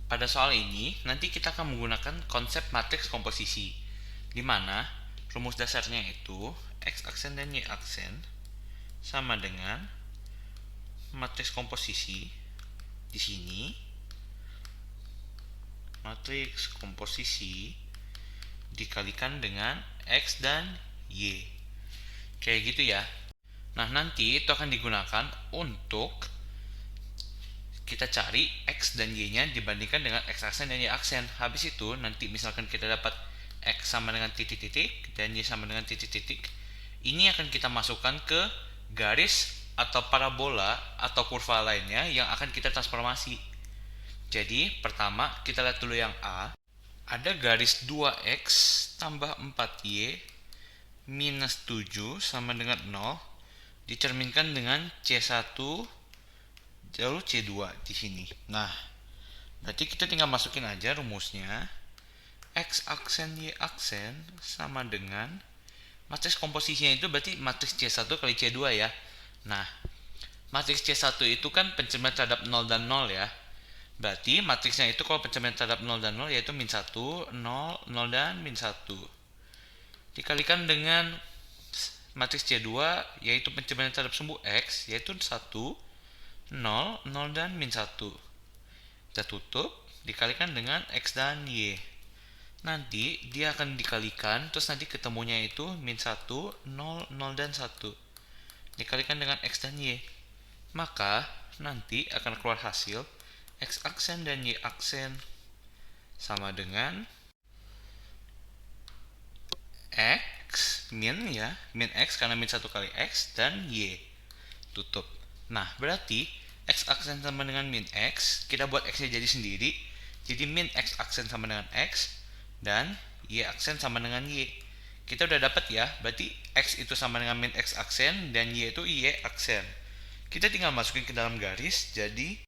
pada soal ini nanti kita akan menggunakan konsep matriks komposisi, di mana rumus dasarnya itu X aksen dan Y aksen sama dengan matriks komposisi. Di sini matriks komposisi dikalikan dengan X dan Y. Kayak gitu ya. Nah, nanti itu akan digunakan untuk kita cari X dan Y-nya dibandingkan dengan X aksen dan Y aksen. Habis itu, nanti misalkan kita dapat X sama dengan titik-titik dan Y sama dengan titik-titik, ini akan kita masukkan ke garis atau parabola atau kurva lainnya yang akan kita transformasi. Jadi, pertama kita lihat dulu yang A. Ada garis 2X tambah 4Y minus 7 sama dengan 0 dicerminkan dengan C1 lalu C2 di sini. Nah, berarti kita tinggal masukin aja rumusnya. X aksen Y aksen sama dengan matriks komposisinya itu berarti matriks C1 kali C2 ya. Nah, matriks C1 itu kan pencerminan terhadap 0 dan 0 ya. Berarti matriksnya itu kalau pencerminan terhadap 0 dan 0 yaitu min 1, 0, 0 dan min 1. Dikalikan dengan matriks C2 yaitu pencerminan terhadap sumbu X yaitu 1, 0, 0 dan min 1. Kita tutup, dikalikan dengan X dan Y. Nanti dia akan dikalikan, terus nanti ketemunya itu min 1, 0, 0 dan 1. Dikalikan dengan X dan Y. Maka nanti akan keluar hasil X aksen dan Y aksen sama dengan X min ya, min X karena min 1 kali X dan Y. Tutup. Nah, berarti X aksen sama dengan min X, kita buat X-nya jadi sendiri. Jadi min X aksen sama dengan X dan Y aksen sama dengan Y. Kita udah dapat ya, berarti X itu sama dengan min X aksen dan Y itu Y aksen. Kita tinggal masukin ke dalam garis, jadi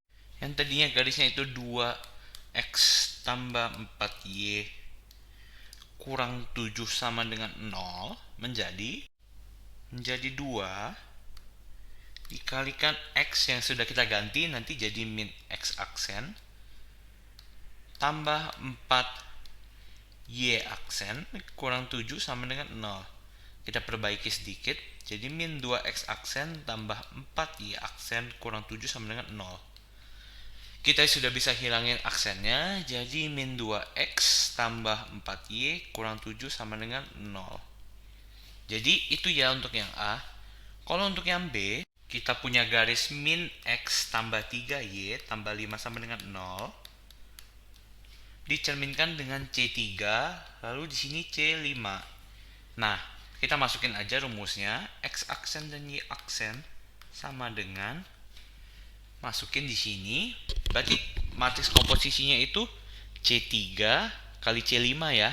yang tadinya garisnya itu 2X tambah 4Y kurang 7 sama dengan 0 menjadi 2 dikalikan X yang sudah kita ganti nanti jadi min X aksen tambah 4 Y aksen kurang 7 sama dengan 0. Kita perbaiki sedikit, jadi min 2X aksen tambah 4Y aksen kurang 7 sama dengan 0. Kita sudah bisa hilangin aksennya, jadi min 2X tambah 4Y kurang 7 sama dengan 0. Jadi itu ya untuk yang A. Kalau untuk yang B, kita punya garis min X tambah 3Y tambah 5 sama dengan 0. Dicerminkan dengan C3, lalu di sini C5. Nah, kita masukin aja rumusnya. X aksen dan Y aksen sama dengan, masukin di sini. Berarti matriks komposisinya itu C3 kali C5 ya.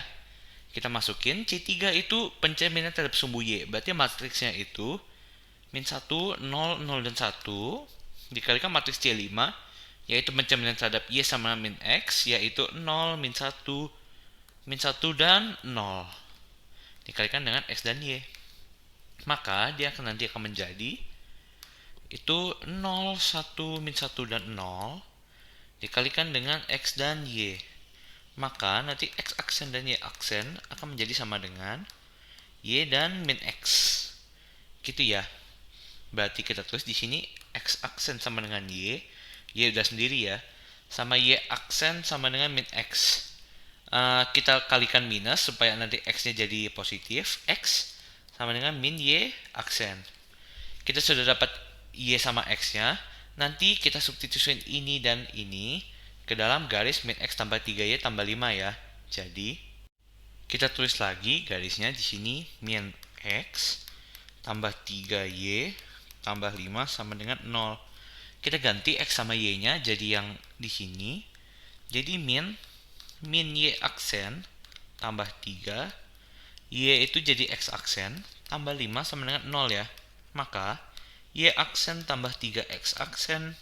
Kita masukin C3 itu pencerminan terhadap sumbu Y. Berarti matriksnya itu min 1, 0, 0 dan 1 dikalikan matriks C5 yaitu pencerminan terhadap Y sama min X yaitu 0, min 1, min 1 dan 0 dikalikan dengan X dan Y. Maka dia nanti akan menjadi itu 0, 1, min 1 dan 0 dikalikan dengan X dan Y. Maka nanti X aksen dan Y aksen akan menjadi sama dengan Y dan min X. Gitu ya. Berarti kita tulis di sini X aksen sama dengan Y udah sendiri ya, sama Y aksen sama dengan min X. Kita kalikan minus supaya nanti X-nya jadi positif. X sama dengan min Y aksen. Kita sudah dapat Y sama X-nya. Nanti kita substitusikan ini dan ini ke dalam garis min X tambah 3Y tambah 5 ya. Jadi kita tulis lagi garisnya di sini min X tambah 3Y tambah 5 sama dengan 0. Kita ganti X sama Y-nya jadi yang di sini. Jadi min Y aksen tambah 3. Y itu jadi X aksen tambah 5 sama dengan 0 ya. Maka Y aksen tambah 3X aksen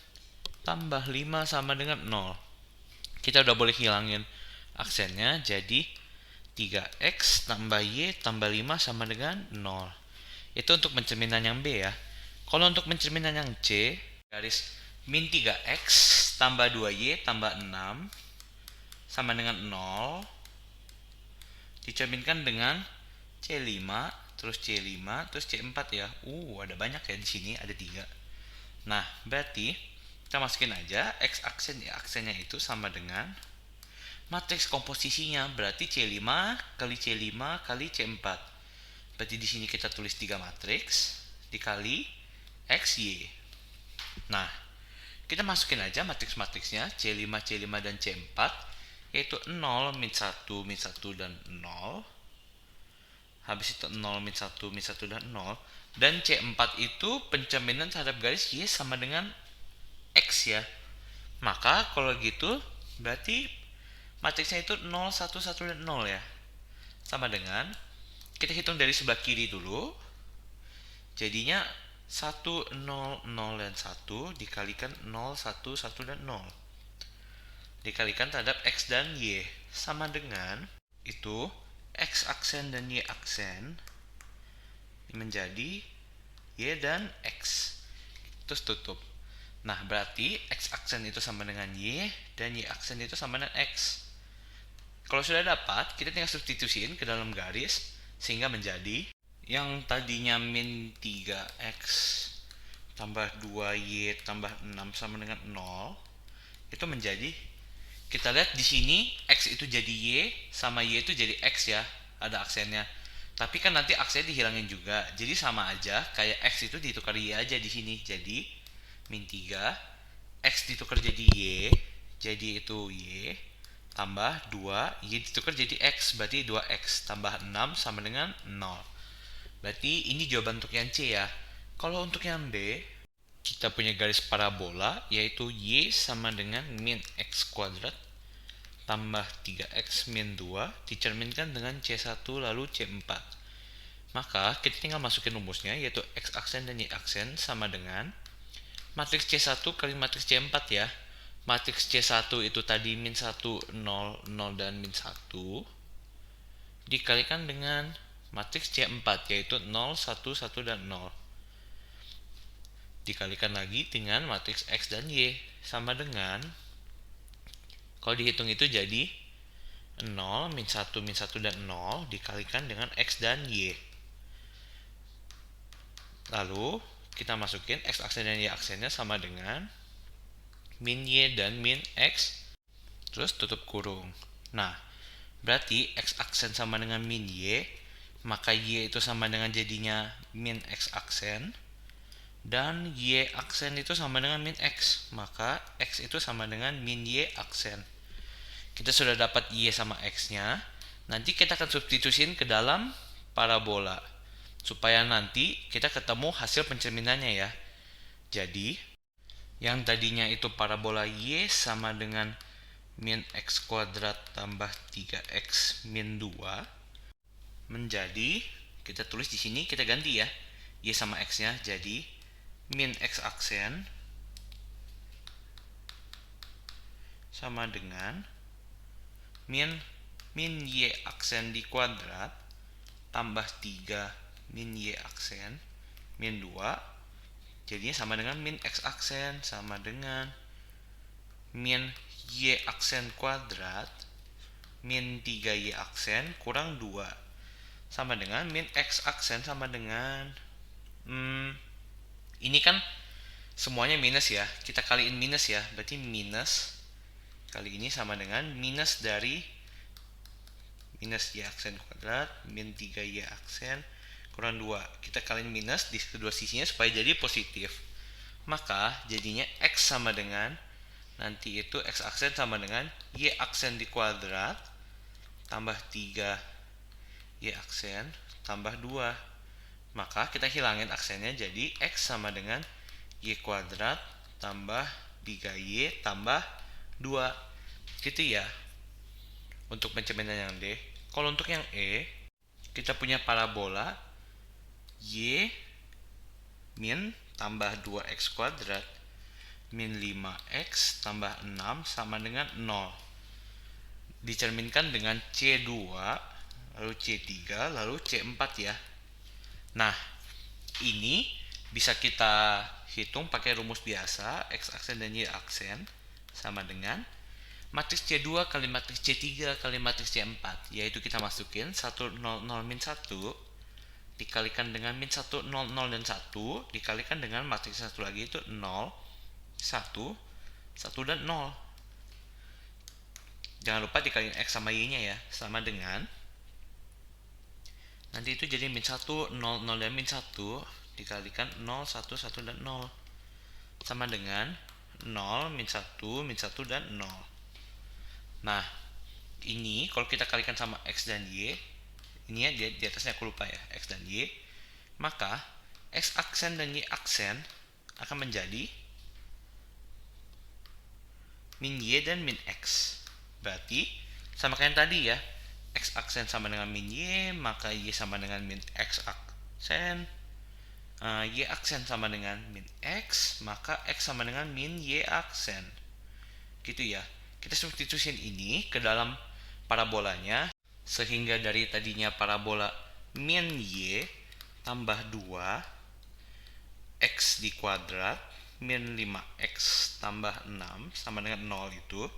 tambah 5 sama dengan 0. Kita udah boleh hilangin aksennya. Jadi 3X tambah Y tambah 5 sama dengan 0. Itu untuk pencerminan yang B ya. Kalau untuk pencerminan yang C, garis min 3X tambah 2Y tambah 6 sama dengan 0 dicerminkan dengan C5 terus C5 terus C4 ya. Ada banyak ya di sini, ada 3. Nah, berarti kita masukin aja X aksen Y aksennya itu sama dengan matriks komposisinya, berarti C5 kali C5 kali C4. Berarti di sini kita tulis 3 matriks dikali X, Y. Nah, kita masukin aja matriks-matriksnya C5, C5 dan C4, yaitu 0, min 1, min 1 dan 0. Habis itu 0, min 1, min 1 dan 0. Dan C4 itu pencerminan terhadap garis Y sama dengan X ya. Maka kalau gitu berarti matriksnya itu 0, 1, 1 dan 0 ya. Sama dengan, kita hitung dari sebelah kiri dulu. Jadinya 1, 0, 0 dan 1 dikalikan 0, 1, 1 dan 0. Dikalikan terhadap X dan Y. Sama dengan itu X aksen dan Y aksen menjadi Y dan X. Terus tutup. Nah, berarti X aksen itu sama dengan Y dan Y aksen itu sama dengan X. Kalau sudah dapat, kita tinggal substitusiin ke dalam garis sehingga menjadi yang tadinya min 3X tambah 2Y tambah 6 sama dengan 0, itu menjadi, kita lihat di sini X itu jadi Y sama Y itu jadi X ya, ada aksennya. Tapi kan nanti aksennya dihilangin juga, jadi sama aja kayak X itu ditukar Y aja di sini. Jadi min 3 X ditukar jadi Y, jadi itu Y tambah 2 Y ditukar jadi X, berarti 2X tambah 6 sama dengan 0. Berarti ini jawaban untuk yang C ya. Kalau untuk yang D, kita punya garis parabola yaitu Y sama dengan min X kuadrat tambah 3X min 2 dicerminkan dengan C1 lalu C4. Maka kita tinggal masukin rumusnya yaitu X aksen dan Y aksen sama dengan matriks C1 kali matriks C4 ya. Matriks C1 itu tadi min 1, 0, 0 dan min 1 dikalikan dengan matriks C4 yaitu 0, 1, 1 dan 0. Dikalikan lagi dengan matriks X dan Y sama dengan, kalau dihitung itu jadi 0, min 1, min 1 dan 0 dikalikan dengan X dan Y. Lalu kita masukin X aksen dan Y aksennya sama dengan min Y dan min X, terus tutup kurung. Nah, berarti X aksen sama dengan min Y, maka Y itu sama dengan jadinya min X aksen, dan Y aksen itu sama dengan min X, maka X itu sama dengan min Y aksen. Kita sudah dapat Y sama X-nya. Nanti kita akan substitusiin ke dalam parabola supaya nanti kita ketemu hasil pencerminannya ya. Jadi yang tadinya itu parabola Y sama dengan min X kuadrat tambah 3X min 2 menjadi, kita tulis di sini, kita ganti ya Y sama X-nya jadi min X aksen sama dengan min Y aksen di kuadrat tambah 3 min Y aksen min 2 jadinya sama dengan min X aksen sama dengan min Y aksen kuadrat min 3Y aksen kurang 2 sama dengan min X aksen sama dengan ini kan semuanya minus ya, kita kaliin minus ya, berarti minus kali ini sama dengan minus dari minus Y aksen kuadrat min 3Y aksen kurang 2. Kita kaliin minus di kedua sisinya supaya jadi positif. Maka jadinya X sama dengan, nanti itu X aksen sama dengan Y aksen di kuadrat tambah 3 Y aksen tambah 2. Maka kita hilangin aksennya jadi X sama dengan Y kuadrat tambah 3Y tambah 2. Gitu ya untuk pencerminan yang D. Kalau untuk yang E, kita punya parabola Y min tambah 2X kuadrat min 5X tambah 6 sama dengan 0. Dicerminkan dengan C2 lalu C3 lalu C4 ya. Nah, ini bisa kita hitung pakai rumus biasa X aksen dan Y aksen sama dengan matriks C2 kali matriks C3 kali matriks C4, yaitu kita masukin 1 0 0 min 1 dikalikan dengan min 1 0 0 dan 1 dikalikan dengan matriks satu lagi itu 0 1 1 dan 0. Jangan lupa dikalikan X sama Y nya ya, sama dengan nanti itu jadi min 1 0 0 dan min 1 dikalikan 0 1 1 dan 0 sama dengan 0 min 1 dan 0. Nah, ini kalau kita kalikan sama X dan Y, ini ya di atasnya aku lupa ya, X dan Y, maka X aksen dan Y aksen akan menjadi min Y dan min X. Berarti sama kayak yang tadi ya, X aksen sama dengan min Y, maka Y sama dengan min X aksen. Y aksen sama dengan min X, maka X sama dengan min Y aksen. Gitu ya. Kita substitusiin ini ke dalam parabolanya, sehingga dari tadinya parabola min Y tambah 2 X di kuadrat min 5X tambah 6 sama dengan 0 itu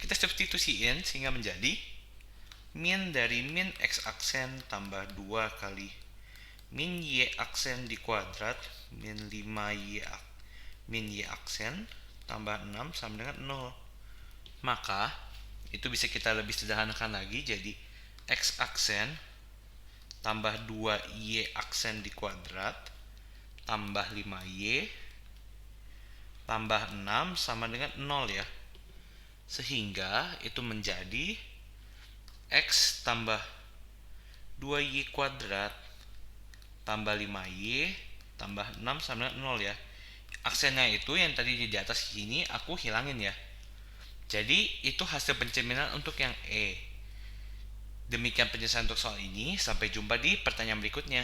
kita substitusiin sehingga menjadi min dari min X aksen tambah 2 kali min Y aksen di kuadrat min 5Y min Y aksen tambah 6 sama dengan 0. Maka itu bisa kita lebih sederhanakan lagi jadi X aksen tambah 2Y aksen di kuadrat tambah 5Y tambah 6 sama dengan 0 ya. Sehingga itu menjadi X tambah 2Y kuadrat tambah 5Y tambah 6 sama dengan 0 ya. Aksennya itu yang tadi di atas sini aku hilangin ya. Jadi itu hasil pencerminan untuk yang E. Demikian penjelasan untuk soal ini. Sampai jumpa di pertanyaan berikutnya.